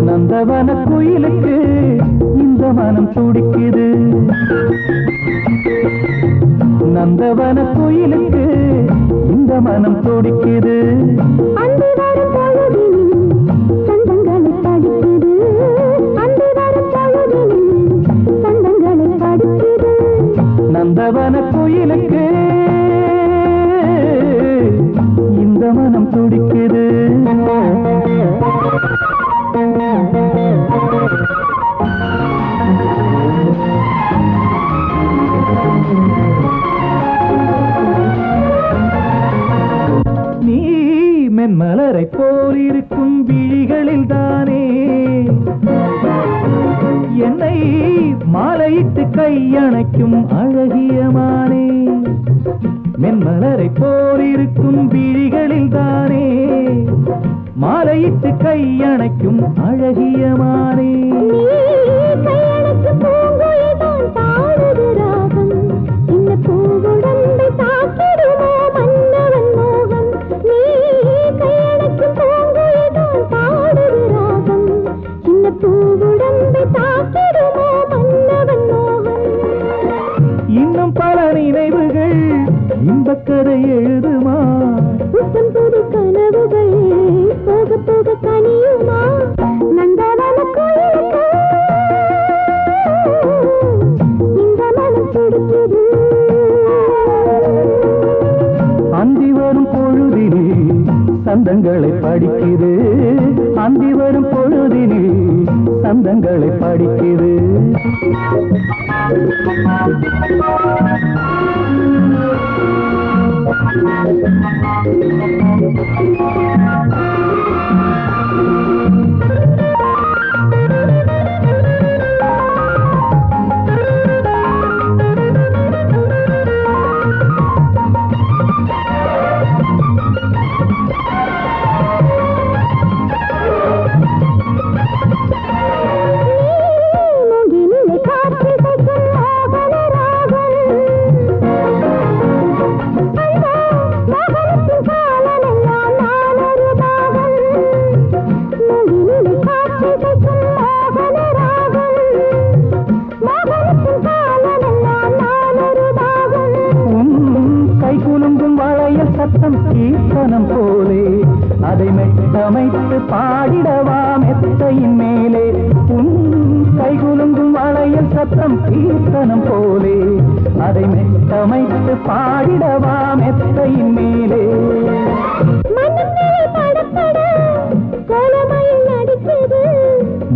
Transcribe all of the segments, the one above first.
நந்தவன கோயிலுக்கு இந்த மனம் துடிக்குது. நந்தவன கோயிலுக்கு இந்த மனம் துடிக்குது. நந்தவன கோயிலுக்கு இந்த மனம் துடிக்குது. நீ மென்மலரை போலிருக்கும் விழிகளில் தானே என்னை மாலையிட்டு கையணைக்கும் அழகியமானே. மென்மலரை போலிருக்கும் விழிகளில் தானே மாலையிட்டு கையணைக்கும் அழகியமானே. இன்னும் பல நினைவுகள் இன்பக்கரை எழுதுமா? புது கனவுகள் போக போக கனியுமா? நந்தவன கோயிலுக்கு இந்த மனம் துடிக்குது. அந்தி வரும் பொழுதில் சந்தங்களை படிக்குது. அந்தி வரும் பொழுதில் சந்தங்களை படிக்குது. சத்தம் கீர்த்தனம் போலே அதை மெட்டமைத்து பாடிடவா மெத்தையின் மேலே. உன் கைகுலுங்கும் வளையல் சத்தம் கீர்த்தனம் போலே அதை மெட்டமைத்து பாடிடவா மெத்தையின் மேலே.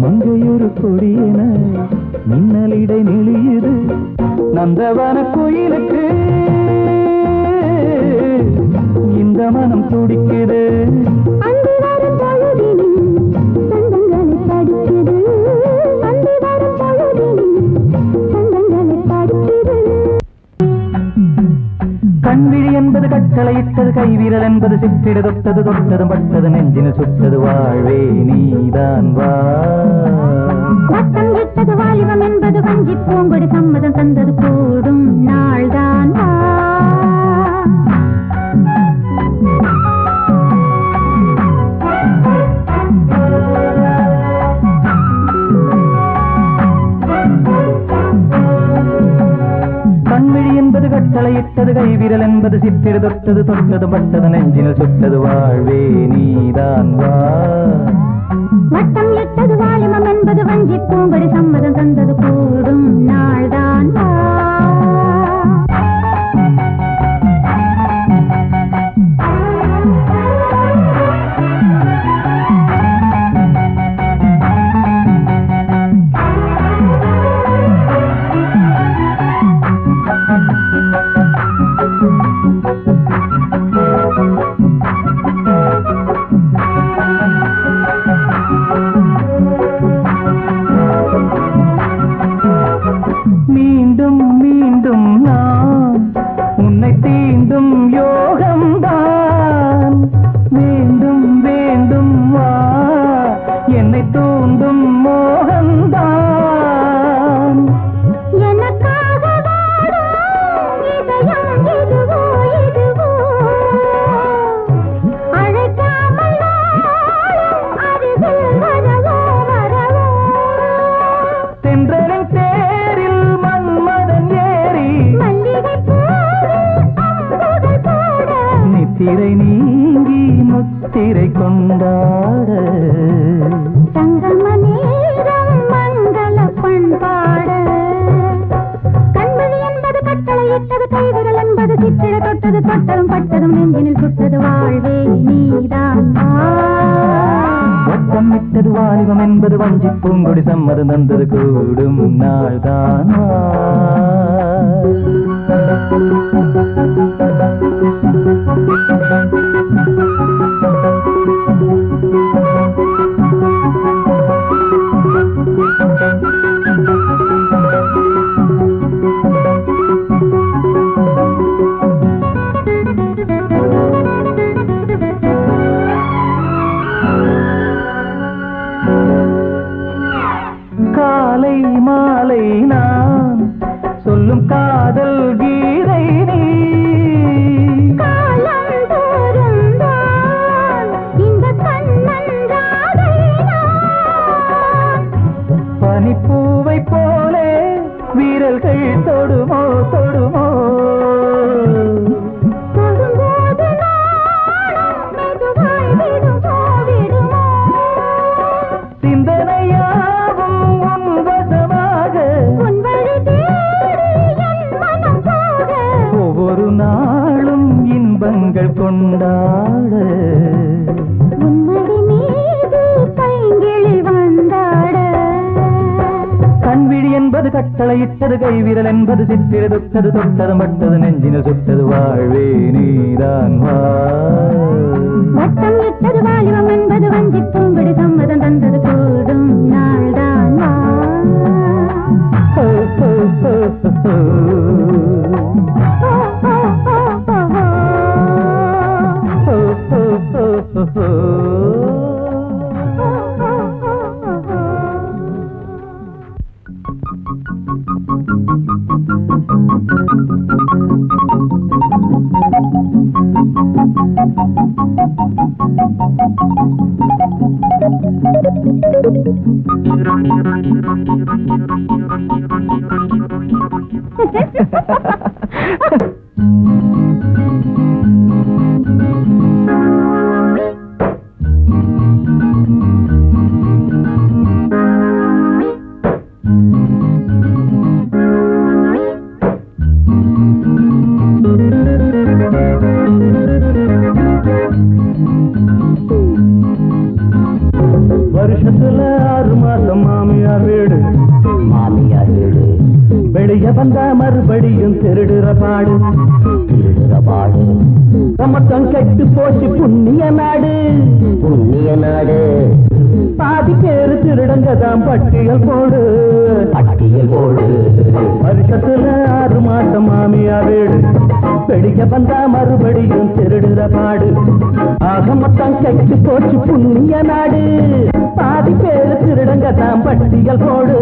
மங்கையொரு கொடியென மின்னலிடை நெளியுது. நந்தவன கோயிலுக்கு இந்த மனம் துடிக்குது. கண்விழி என்பது கட்டளையிட்டது, கைவிரல் என்பது சிற்றிடு தொட்டது, தொட்டது பட்டது நெஞ்சின சுட்டது, வாழ்வே நீதான் வா. வட்டம் இட்டது வாலிபம் என்பது வஞ்சி பூங்கொடி, சம்மதம் தந்தது கூடும் நாள்தான் வா. கண்விழி என்பது கட்டளையிட்டது, கைவிரல் என்பது சிற்றிடு தொட்டது, தொட்டது பட்டது நெஞ்சின சுட்டது, வாழ்வே நீதான் வா. வட்டம் இட்டது வாலிபம் என்பது வஞ்சி பூங்கொடி, சம்மதம் தந்தது கூடும் நாள்தான் வா. மீண்டும் மீண்டும் நான் உன்னை தீண்டும் யோகம்தான், வேண்டும் வேண்டும் வா என்னை தூண்டும் மோகம்தான். எனக்காக இதயம் எதுவோ திரை நீங்கி முத்திரை கொண்டாட சங்கம நேரம் மங்கள பண்பாட கண்மணி என்பது கட்டளையிட்டது கைவிரல் என்பது சிற்றிட தொட்டது தொட்டதும் பட்டதும் நெஞ்சினில் சுட்டது வாழ்வே நீதான் வட்டம் விட்டது வாலிபம் என்பது வஞ்சி பூங்கொடி சம்மதம் தந்தது கூடும் நாள்தான் காலை மாலை நான் சொல்லும் காதல் கீதை நீ காலம் தோறும் தான் இந்த கண்ணன்றாதை நான் பனிப்பூவை போலே வீரல்கள் தொடுமோ தொடுமோ தொடும்போது நாணம் மெதுவாய் விடுமோ விடுமோ சிந்தனையாவும் உன் வசமாக உன் வழி தேடி என் மனம் போக ஒவ்வொரு நாளும் இன்பங்கள் கொண்டாட உன்மடி மீது பைங்கிழி வந்தாட கண்விழி என்பது கட்டளையிட்டது கைவிரல் என்பது சித்திர தொட்டது தொட்டது மட்டது நெஞ்சின சுட்டது வாழ்வே நீதான் வா வட்டம் இட்டது வாலிபம் என்பது வஞ்சி பூங்கொடி சம்மதம் தந்தது கூடும் நாள்தான் வா ஓ, ஓ, ஓ, ஓ, ஓ. ஓ, ஓ, ஓ, ஓ, ஓ. வருஷத்துல 6 மாசம் மாமியார் வீடு வெளிய வந்தா மறுபடியும் திருடுற பாடு சமத்தம் கெட்டு போச்சு புண்ணிய நாடு பாதி பேரு திருடங்கதான் பட்டியல் போடு வருஷத்துல 6 மாசம் மாமியார் வீடு வெளிய வந்தா மறுபடியும் திருடுற பாடு ஆக மொத்தம் கெட்டு போச்சு புண்ணிய நாடு பாதி பேரு திருடங்கதான் பட்டியல் போடு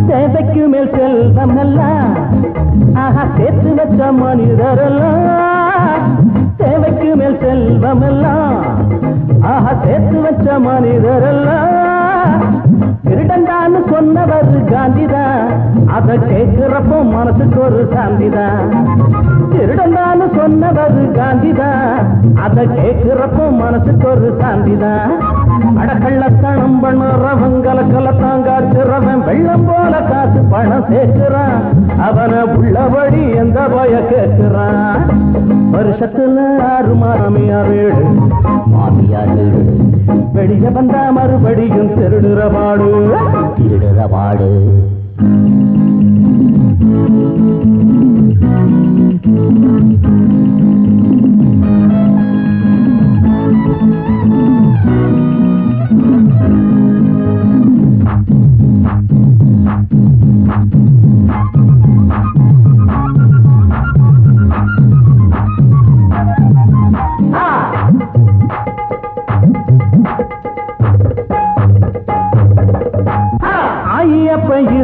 தேவைக்கு மேல் செல்வம் எல்லாம் ஆஹா சேர்த்து வச்ச மனிதரெல்லாம் தேவைக்கு மேல் செல்வம் எல்லாம் ஆஹா சேர்த்து வச்ச மனிதரெல்லாம் திருடண்டான்னு சொன்னவர் காந்திதான் அதை கேட்கிறப்போ மனசுக்கு ஒரு சாந்திதான் திருடண்டான்னு சொன்னவர் காந்திதான் அதை கேட்கிறப்போ மனசுக்கு ஒரு சாந்திதான் அடக்கள்ளத்தனம் பண்ணுறவன் கலக்கலத்தான் காட்டுறவன் வெள்ளம் போல காசு பணம் சேர்க்கிறான் அவனை உள்ளபடி எந்த போய கேட்கிறான் வருஷத்துல 6 மாமியார் வீடு வெளிய வந்தா மறுபடியும் திருடுற பாடு